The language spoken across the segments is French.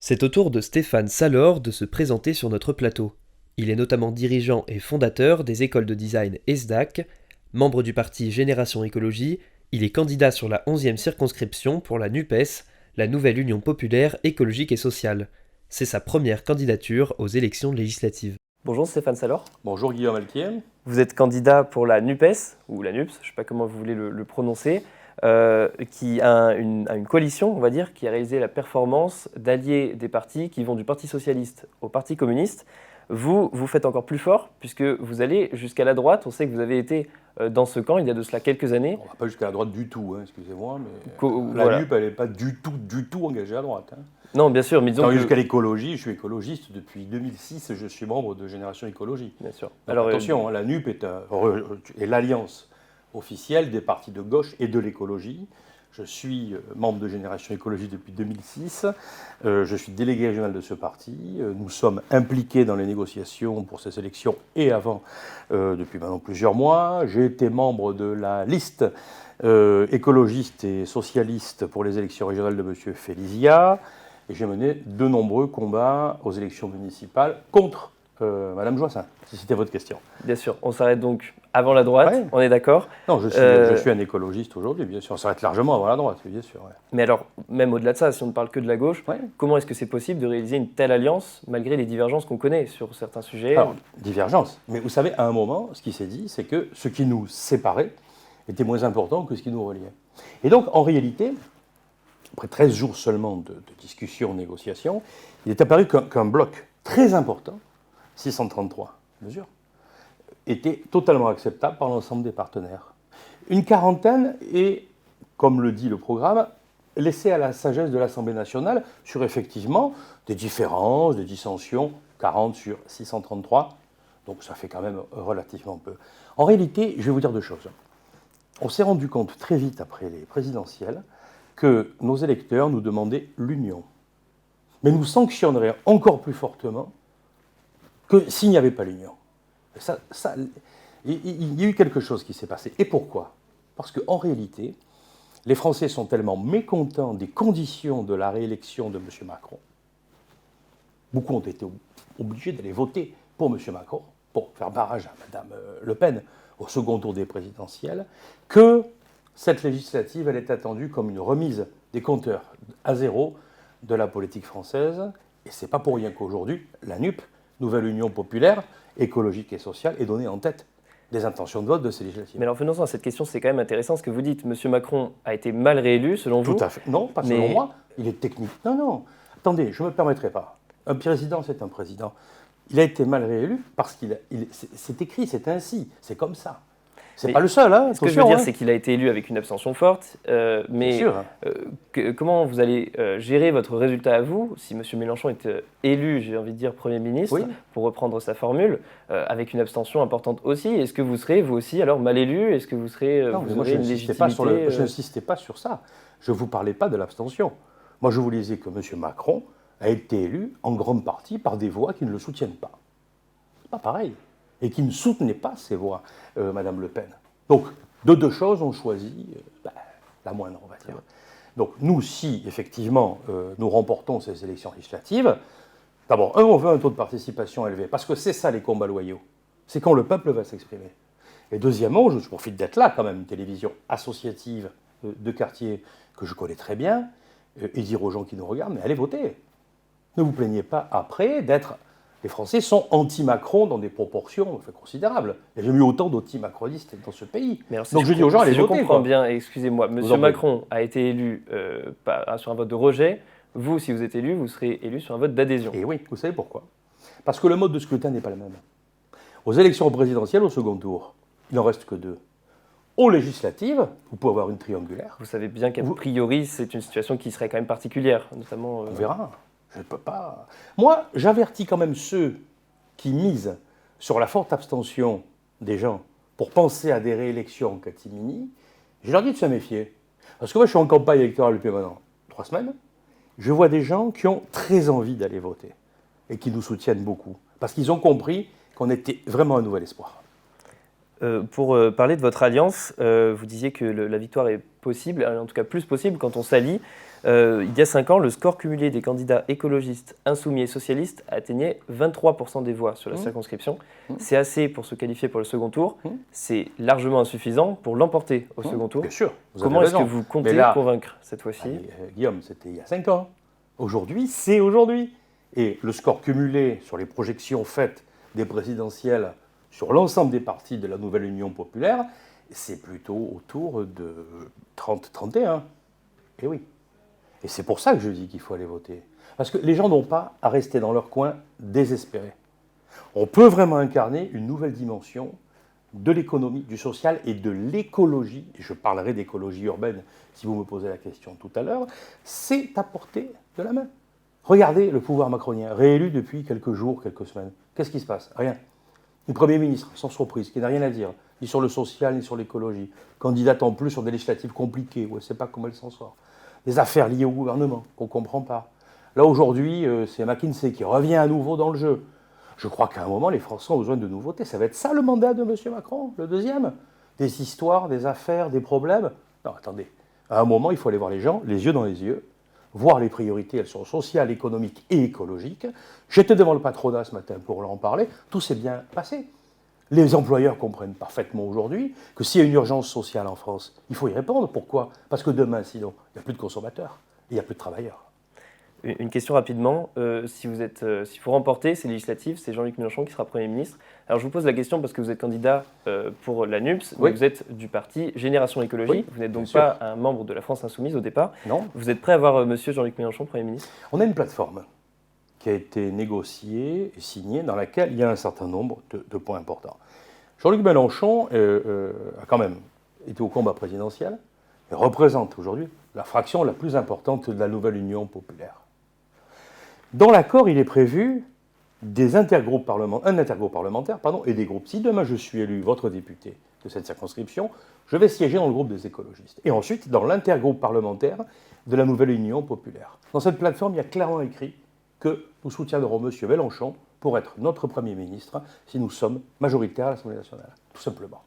C'est au tour de Stéphane Salor de se présenter sur notre plateau. Il est notamment dirigeant et fondateur des écoles de design ESDAC, membre du parti Génération Écologie, il est candidat sur la 11e circonscription pour la NUPES, la nouvelle Union populaire écologique et sociale. C'est sa première candidature aux élections législatives. Bonjour Stéphane Salor. Bonjour Guillaume Alquier. Vous êtes candidat pour la NUPES, ou la NUPS, je ne sais pas comment vous voulez le prononcer, qui a une coalition, on va dire, qui a réalisé la performance d'allier des partis qui vont du Parti socialiste au Parti communiste. Vous faites encore plus fort, puisque vous allez jusqu'à la droite. On sait que vous avez été dans ce camp il y a de cela quelques années. On ne va pas jusqu'à la droite du tout, excusez-moi, mais voilà. la NUP, elle n'est pas du tout engagée à droite. Non, bien sûr, mais disons jusqu'à l'écologie, je suis écologiste depuis 2006, je suis membre de Génération Écologie. Bien sûr. Donc, alors, attention, la NUP est l'alliance officielle des partis de gauche et de l'écologie. Je suis membre de Génération Écologie depuis 2006. Je suis délégué régional de ce parti. Nous sommes impliqués dans les négociations pour ces élections et avant depuis maintenant plusieurs mois. J'ai été membre de la liste écologiste et socialiste pour les élections régionales de M. Félicia. Et j'ai mené de nombreux combats aux élections municipales contre Madame Joissains, si c'était votre question. Bien sûr. On s'arrête donc avant la droite, ouais. On est d'accord? Non, je suis un écologiste aujourd'hui, bien sûr. On s'arrête largement avant la droite, bien sûr. Ouais. Mais alors, même au-delà de ça, si on ne parle que de la gauche, ouais. Comment est-ce que c'est possible de réaliser une telle alliance, malgré les divergences qu'on connaît sur certains sujets? Alors, divergences. Mais vous savez, à un moment, ce qui s'est dit, c'est que ce qui nous séparait était moins important que ce qui nous reliait. Et donc, en réalité, après 13 jours seulement de discussions, de négociations, il est apparu qu'un bloc très important, 633 mesures, était totalement acceptable par l'ensemble des partenaires. Une quarantaine est, comme le dit le programme, laissée à la sagesse de l'Assemblée nationale sur effectivement des différences, des dissensions, 40 sur 633, donc ça fait quand même relativement peu. En réalité, je vais vous dire deux choses. On s'est rendu compte très vite après les présidentielles que nos électeurs nous demandaient l'union, mais nous sanctionneraient encore plus fortement que s'il n'y avait pas l'union. Il y a eu quelque chose qui s'est passé. Et pourquoi? Parce qu'en réalité, les Français sont tellement mécontents des conditions de la réélection de M. Macron. Beaucoup ont été obligés d'aller voter pour M. Macron, pour faire barrage à Mme Le Pen au second tour des présidentielles, que cette législative, elle est attendue comme une remise des compteurs à zéro de la politique française. Et ce n'est pas pour rien qu'aujourd'hui, la NUP, Nouvelle Union populaire, écologique et sociale, est donnée en tête des intentions de vote de ces législatives. Mais alors venons-en à cette question, c'est quand même intéressant ce que vous dites. M. Macron a été mal réélu, selon vous? Tout à fait. Non, pas selon moi. Il est technique. Non. Attendez, je ne me permettrai pas. Un président, c'est un président. Il a été mal réélu parce c'est écrit, c'est ainsi, c'est comme ça. C'est pas le seul. Ce que je veux dire, c'est qu'il a été élu avec une abstention forte. Mais comment vous allez gérer votre résultat à vous, si M. Mélenchon est élu, j'ai envie de dire, Premier ministre, pour reprendre sa formule, avec une abstention importante aussi? Est-ce que vous serez, vous aussi, alors mal élu? Est-ce que vous serez moi, je n'insistais pas sur ça. Je ne vous parlais pas de l'abstention. Moi, je vous disais que M. Macron a été élu en grande partie par des voix qui ne le soutiennent pas. C'est pas pareil. Et qui ne soutenait pas ces voix, Mme Le Pen. Donc, de deux choses, on choisit la moindre, on va dire. Donc, nous, si, effectivement, nous remportons ces élections législatives, d'abord, on veut un taux de participation élevé, parce que c'est ça, les combats loyaux. C'est quand le peuple va s'exprimer. Et deuxièmement, je profite d'être là, quand même, une télévision associative de quartier que je connais très bien, et dire aux gens qui nous regardent, mais allez voter. Ne vous plaignez pas après d'être... Les Français sont anti-Macron dans des proportions considérables. Il n'y a jamais eu autant d'anti-macronistes dans ce pays. Alors, donc je dis aux gens, allez voter. Je comprends bien, excusez-moi, M. Macron a été élu sur un vote de rejet. Vous, si vous êtes élu, vous serez élu sur un vote d'adhésion. Et oui, vous savez pourquoi? Parce que le mode de scrutin n'est pas le même. Aux élections présidentielles, au second tour, il n'en reste que deux. Aux législatives, vous pouvez avoir une triangulaire. Vous savez bien qu'a priori, c'est une situation qui serait quand même particulière, notamment... On verra. Je ne peux pas... Moi, j'avertis quand même ceux qui misent sur la forte abstention des gens pour penser à des réélections en catimini. Je leur dis de se méfier. Parce que moi, je suis en campagne électorale depuis maintenant 3 semaines. Je vois des gens qui ont très envie d'aller voter et qui nous soutiennent beaucoup. Parce qu'ils ont compris qu'on était vraiment un nouvel espoir. Pour parler de votre alliance, vous disiez que la victoire est possible, en tout cas plus possible quand on s'allie. Il y a 5 ans, le score cumulé des candidats écologistes, insoumis et socialistes atteignait 23% des voix sur la circonscription. C'est assez pour se qualifier pour le second tour. C'est largement insuffisant pour l'emporter au second tour. Bien sûr. Comment est-ce que vous comptez convaincre cette fois-ci? Guillaume, c'était il y a 5 ans. Aujourd'hui, c'est aujourd'hui. Et le score cumulé sur les projections faites des présidentielles sur l'ensemble des partis de la nouvelle Union populaire, c'est plutôt autour de 30-31. Et oui. Et c'est pour ça que je dis qu'il faut aller voter. Parce que les gens n'ont pas à rester dans leur coin désespérés. On peut vraiment incarner une nouvelle dimension de l'économie, du social et de l'écologie. Et je parlerai d'écologie urbaine si vous me posez la question tout à l'heure. C'est à portée de la main. Regardez le pouvoir macronien, réélu depuis quelques jours, quelques semaines. Qu'est-ce qui se passe? Rien. Le Premier ministre, sans surprise, qui n'a rien à dire, ni sur le social, ni sur l'écologie. Candidate en plus sur des législatives compliquées, où elle ne sait pas comment elle s'en sort. Des affaires liées au gouvernement, qu'on ne comprend pas. Là, aujourd'hui, c'est McKinsey qui revient à nouveau dans le jeu. Je crois qu'à un moment, les Français ont besoin de nouveautés. Ça va être ça le mandat de M. Macron, le deuxième? Des histoires, des affaires, des problèmes? Non, attendez. À un moment, il faut aller voir les gens, les yeux dans les yeux, voir les priorités, elles sont sociales, économiques et écologiques. J'étais devant le patronat ce matin pour leur en parler. Tout s'est bien passé. Les employeurs comprennent parfaitement aujourd'hui que s'il y a une urgence sociale en France, il faut y répondre. Pourquoi? Parce que demain, sinon, il n'y a plus de consommateurs, il n'y a plus de travailleurs. Une question rapidement. Si vous remportez ces législatives, c'est Jean-Luc Mélenchon qui sera Premier ministre. Alors je vous pose la question parce que vous êtes candidat pour la NUPS, mais vous êtes du parti Génération Écologie. Oui, vous n'êtes donc pas un membre de la France Insoumise au départ. Non. Vous êtes prêt à voir Monsieur Jean-Luc Mélenchon Premier ministre? On a une plateforme qui a été négociée et signée dans laquelle il y a un certain nombre de points importants. Jean-Luc Mélenchon a quand même été au combat présidentiel et représente aujourd'hui la fraction la plus importante de la nouvelle Union populaire. Dans l'accord, il est prévu un intergroupe parlementaire et des groupes. Si demain je suis élu votre député de cette circonscription, je vais siéger dans le groupe des écologistes. Et ensuite, dans l'intergroupe parlementaire de la nouvelle Union populaire. Dans cette plateforme, il y a clairement écrit que nous soutiendrons M. Mélenchon pour être notre Premier ministre si nous sommes majoritaires à l'Assemblée nationale, tout simplement.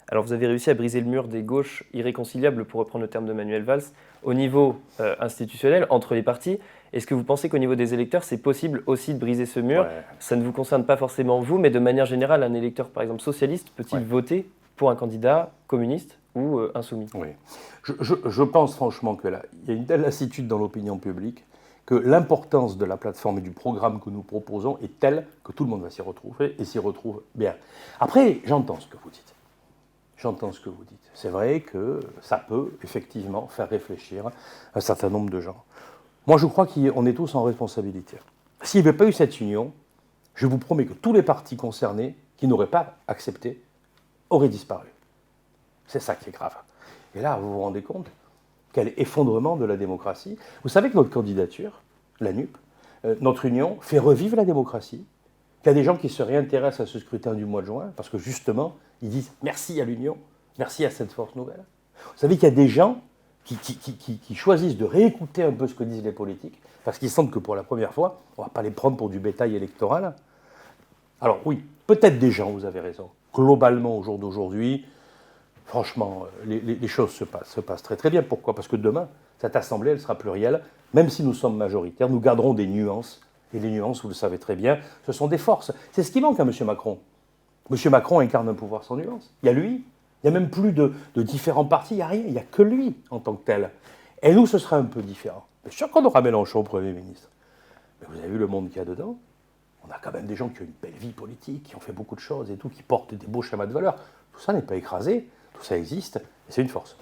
Alors vous avez réussi à briser le mur des gauches irréconciliables, pour reprendre le terme de Manuel Valls, au niveau institutionnel, entre les partis. Est-ce que vous pensez qu'au niveau des électeurs, c'est possible aussi de briser ce mur? Ça ne vous concerne pas forcément vous, mais de manière générale, un électeur, par exemple socialiste, peut-il voter pour un candidat communiste ou insoumis? Oui. Je pense franchement que là, il y a une telle lassitude dans l'opinion publique que l'importance de la plateforme et du programme que nous proposons est telle que tout le monde va s'y retrouver et s'y retrouve bien. Après, j'entends ce que vous dites. C'est vrai que ça peut effectivement faire réfléchir un certain nombre de gens. Moi, je crois qu'on est tous en responsabilité. S'il n'y avait pas eu cette union, je vous promets que tous les partis concernés qui n'auraient pas accepté auraient disparu. C'est ça qui est grave. Et là, vous vous rendez compte quel effondrement de la démocratie. Vous savez que notre candidature, la NUP, notre union, fait revivre la démocratie. Il y a des gens qui se réintéressent à ce scrutin du mois de juin parce que justement, ils disent merci à l'union, merci à cette force nouvelle. Vous savez qu'il y a des gens qui choisissent de réécouter un peu ce que disent les politiques parce qu'ils sentent que pour la première fois, on ne va pas les prendre pour du bétail électoral. Alors oui, peut-être des gens, vous avez raison. Globalement, au jour d'aujourd'hui, franchement, les choses se passent très très bien. Pourquoi? Parce que demain, cette Assemblée, elle sera plurielle. Même si nous sommes majoritaires, nous garderons des nuances. Et les nuances, vous le savez très bien, ce sont des forces. C'est ce qui manque à M. Macron. M. Macron incarne un pouvoir sans nuance. Il y a lui, il n'y a même plus de différents partis, il n'y a rien, il n'y a que lui en tant que tel. Et nous, ce sera un peu différent. Bien sûr qu'on aura Mélenchon Premier ministre. Mais vous avez vu le monde qu'il y a dedans? On a quand même des gens qui ont une belle vie politique, qui ont fait beaucoup de choses et tout, qui portent des beaux schémas de valeurs. Tout ça n'est pas écrasé, tout ça existe, et c'est une force.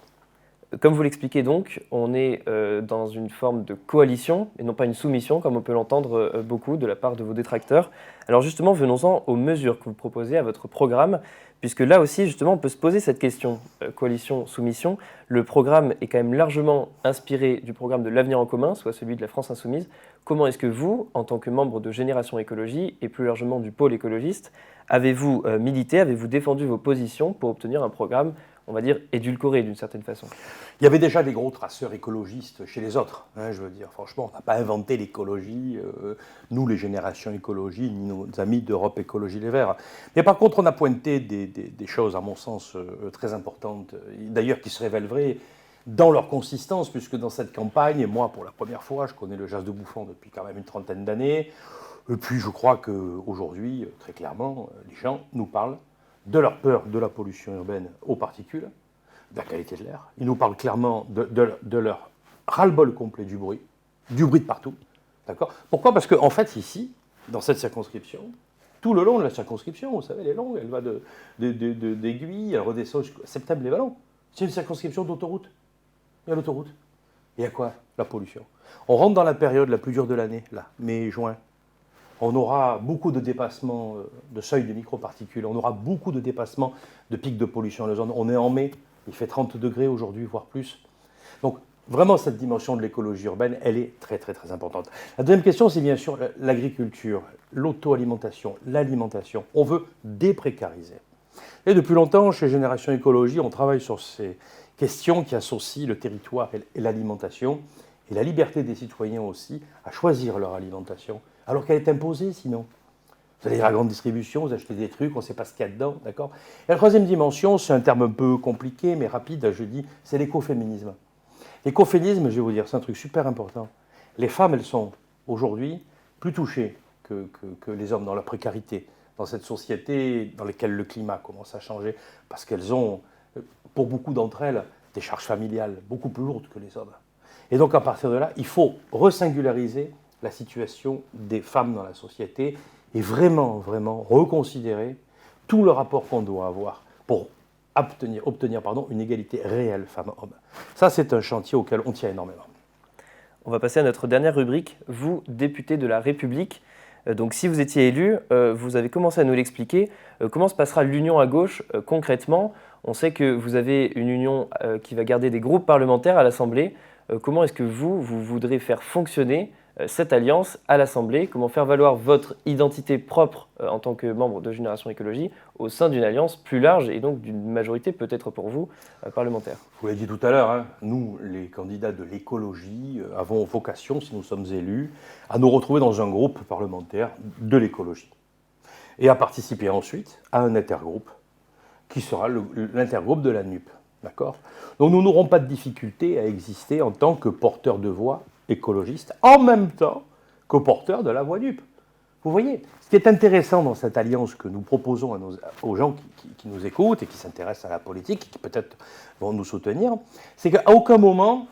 Comme vous l'expliquez donc, on est dans une forme de coalition et non pas une soumission, comme on peut l'entendre beaucoup de la part de vos détracteurs. Alors justement, venons-en aux mesures que vous proposez à votre programme, puisque là aussi, justement, on peut se poser cette question, coalition-soumission. Le programme est quand même largement inspiré du programme de l'Avenir en commun, soit celui de la France Insoumise. Comment est-ce que vous, en tant que membre de Génération Écologie et plus largement du pôle écologiste, avez-vous milité, avez-vous défendu vos positions pour obtenir un programme, on va dire, édulcoré d'une certaine façon? Il y avait déjà des gros traceurs écologistes chez les autres. Je veux dire, franchement, on n'a pas inventé l'écologie, nous, les générations écologie, ni nos amis d'Europe Écologie Les Verts. Mais par contre, on a pointé des des choses, à mon sens, très importantes, d'ailleurs qui se révèlent vraies dans leur consistance, puisque dans cette campagne, et moi pour la première fois, je connais le Jas de Bouffon depuis quand même une trentaine d'années, et puis je crois qu'aujourd'hui, très clairement, les gens nous parlent de leur peur de la pollution urbaine aux particules, de la qualité de l'air. Ils nous parlent clairement de leur ras-le-bol complet du bruit de partout. D'accord ? Pourquoi ? Parce qu'en fait, ici, dans cette circonscription, tout le long de la circonscription, vous savez, elle est longue, elle va d'Aiguille, elle redescend jusqu'à Septembre-les-Vallons. C'est une circonscription d'autoroute. Il y a l'autoroute. Et il y a quoi ? La pollution. On rentre dans la période la plus dure de l'année, là, mai, juin. On aura beaucoup de dépassements de seuil de microparticules, on aura beaucoup de dépassements de pics de pollution dans la zone. On est en mai, il fait 30 degrés aujourd'hui, voire plus. Donc, vraiment, cette dimension de l'écologie urbaine, elle est très, très, très importante. La deuxième question, c'est bien sûr l'agriculture, l'auto-alimentation, l'alimentation. On veut déprécariser. Et depuis longtemps, chez Génération Écologie, on travaille sur ces questions qui associent le territoire et l'alimentation, et la liberté des citoyens aussi à choisir leur alimentation, alors qu'elle est imposée sinon. Vous allez à la grande distribution, vous achetez des trucs, on ne sait pas ce qu'il y a dedans, d'accord ? Et la troisième dimension, c'est un terme un peu compliqué, mais rapide, je dis, c'est l'écoféminisme. L'écoféminisme, je vais vous dire, c'est un truc super important. Les femmes, elles sont aujourd'hui plus touchées que les hommes dans la précarité, dans cette société dans laquelle le climat commence à changer, parce qu'elles ont, pour beaucoup d'entre elles, des charges familiales beaucoup plus lourdes que les hommes. Et donc à partir de là, il faut resingulariser la situation des femmes dans la société et vraiment, vraiment reconsidérer tout le rapport qu'on doit avoir pour obtenir une égalité réelle femmes-hommes. Ça, c'est un chantier auquel on tient énormément. On va passer à notre dernière rubrique, vous, député de la République. Donc si vous étiez élu, vous avez commencé à nous l'expliquer. Comment se passera l'union à gauche concrètement ? On sait que vous avez une union qui va garder des groupes parlementaires à l'Assemblée. Comment est-ce que vous voudrez faire fonctionner cette alliance à l'Assemblée ? Comment faire valoir votre identité propre en tant que membre de Génération Écologie au sein d'une alliance plus large et donc d'une majorité peut-être pour vous parlementaire ? Je vous l'ai dit tout à l'heure, hein, nous, les candidats de l'écologie, avons vocation, si nous sommes élus, à nous retrouver dans un groupe parlementaire de l'écologie et à participer ensuite à un intergroupe qui sera l'intergroupe de la NUP. D'accord ? Donc nous n'aurons pas de difficulté à exister en tant que porteurs de voix écologistes, en même temps que porteurs de la voix NUP. Vous voyez, ce qui est intéressant dans cette alliance que nous proposons aux gens qui nous écoutent et qui s'intéressent à la politique et qui peut-être vont nous soutenir, c'est qu'à aucun moment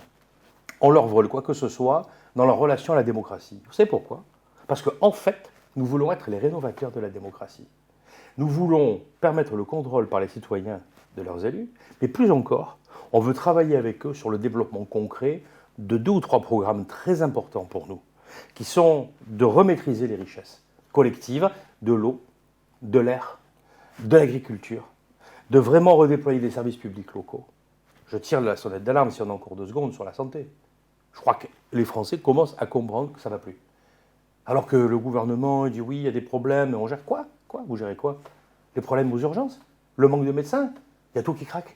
on leur vole quoi que ce soit dans leur relation à la démocratie. Vous savez pourquoi ? Parce qu'en fait, nous voulons être les rénovateurs de la démocratie. Nous voulons permettre le contrôle par les citoyens de leurs élus, mais plus encore, on veut travailler avec eux sur le développement concret de 2 ou 3 programmes très importants pour nous, qui sont de remaîtriser les richesses collectives, de l'eau, de l'air, de l'agriculture, de vraiment redéployer des services publics locaux. Je tire la sonnette d'alarme, si on a encore 2 secondes, sur la santé. Je crois que les Français commencent à comprendre que ça ne va plus. Alors que le gouvernement dit oui, il y a des problèmes, on gère quoi ? Vous gérez quoi ? Les problèmes aux urgences ? Le manque de médecins ? Il y a tout qui craque.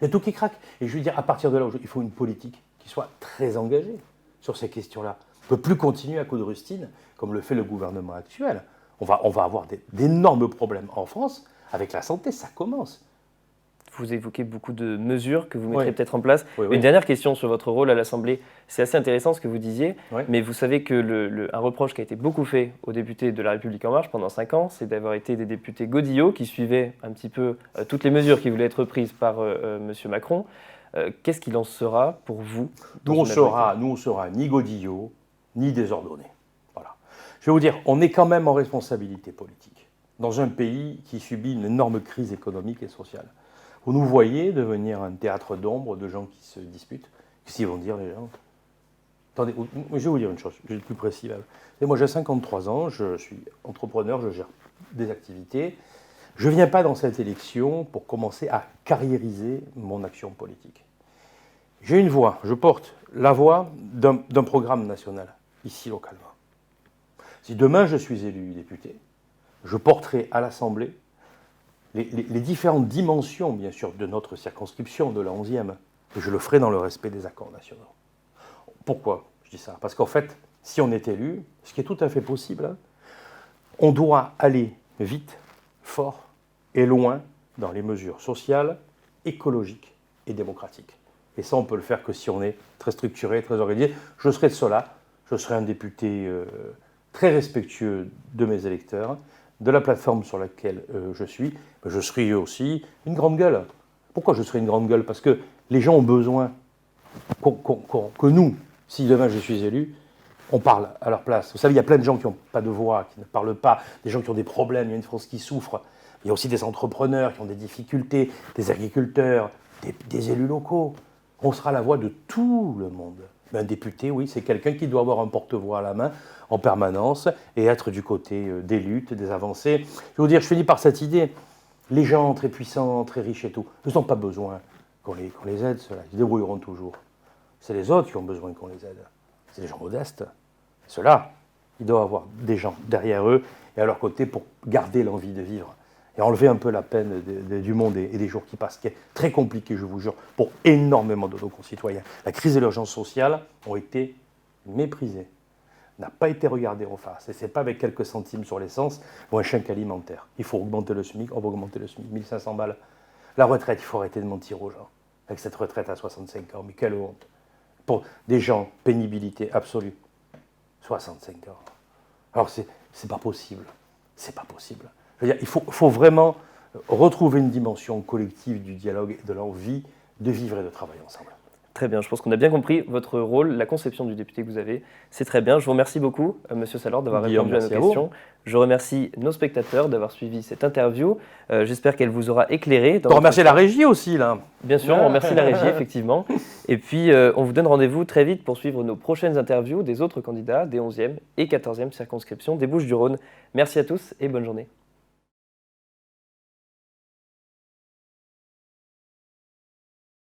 Il y a tout qui craque. Et je veux dire, à partir de là, il faut une politique qui soit très engagée sur ces questions-là. On ne peut plus continuer à coup de rustine, comme le fait le gouvernement actuel. On va avoir d'énormes problèmes en France. Avec la santé, ça commence. Vous évoquez beaucoup de mesures que vous mettrez Oui. peut-être en place. Oui. Une dernière question sur votre rôle à l'Assemblée. C'est assez intéressant ce que vous disiez, Oui. mais vous savez que un reproche qui a été beaucoup fait aux députés de La République En Marche pendant 5 ans, c'est d'avoir été des députés godillots qui suivaient un petit peu toutes les mesures qui voulaient être prises par M. Macron. Qu'est-ce qu'il en sera pour vous ? Nous, on sera ni godillots, ni désordonnés. Voilà. Je vais vous dire, on est quand même en responsabilité politique dans un pays qui subit une énorme crise économique et sociale. Vous nous voyez devenir un théâtre d'ombre de gens qui se disputent. Qu'est-ce qu'ils vont dire, les gens ? Attendez, je vais vous dire une chose, je vais être plus précis là. Et moi, j'ai 53 ans, je suis entrepreneur, je gère des activités. Je ne viens pas dans cette élection pour commencer à carriériser mon action politique. J'ai une voix, je porte la voix d'un programme national, ici localement. Si demain je suis élu député, je porterai à l'Assemblée les différentes dimensions, bien sûr, de notre circonscription, de la 11e, et je le ferai dans le respect des accords nationaux. Pourquoi je dis ça ? Parce qu'en fait, si on est élu, ce qui est tout à fait possible, on doit aller vite, fort et loin dans les mesures sociales, écologiques et démocratiques. Et ça, on peut le faire que si on est très structuré, très organisé. Je serai de cela. Je serai un député très respectueux de mes électeurs, de la plateforme sur laquelle je suis. Mais je serai aussi une grande gueule. Pourquoi je serai une grande gueule? Parce que les gens ont besoin que nous, si demain je suis élu, on parle à leur place. Vous savez, il y a plein de gens qui n'ont pas de voix, qui ne parlent pas, des gens qui ont des problèmes, il y a une France qui souffre. Il y a aussi des entrepreneurs qui ont des difficultés, des agriculteurs, des élus locaux. On sera la voix de tout le monde. Mais un député, oui, c'est quelqu'un qui doit avoir un porte-voix à la main en permanence et être du côté des luttes, des avancées. Je vais vous dire, je finis par cette idée. Les gens très puissants, très riches et tout, ils n'ont pas besoin qu'on les aide, ceux-là. Ils se débrouilleront toujours. C'est les autres qui ont besoin qu'on les aide. C'est les gens modestes. Ceux-là, ils doivent avoir des gens derrière eux et à leur côté pour garder l'envie de vivre. Et enlever un peu la peine du monde et des jours qui passent, qui est très compliqué, je vous jure, pour énormément de nos concitoyens. La crise et l'urgence sociale ont été méprisées, n'a pas été regardée en face. Et ce n'est pas avec quelques centimes sur l'essence ou un chèque alimentaire. Il faut augmenter le SMIC, on va augmenter le SMIC, 1500 balles. La retraite, il faut arrêter de mentir aux gens. Avec cette retraite à 65 ans, mais quelle honte. Pour des gens, pénibilité absolue. 65 ans. Alors, c'est pas possible. C'est pas possible. Je veux dire, il faut vraiment retrouver une dimension collective du dialogue et de l'envie de vivre et de travailler ensemble. Très bien, je pense qu'on a bien compris votre rôle, la conception du député que vous avez. C'est très bien. Je vous remercie beaucoup, Monsieur Salord, d'avoir répondu à nos questions. Je remercie nos spectateurs d'avoir suivi cette interview. J'espère qu'elle vous aura éclairé. On remercie la régie aussi, là. Bien sûr, on remercie la régie, effectivement. Et puis, on vous donne rendez-vous très vite pour suivre nos prochaines interviews des autres candidats des 11e et 14e circonscriptions des Bouches-du-Rhône. Merci à tous et bonne journée.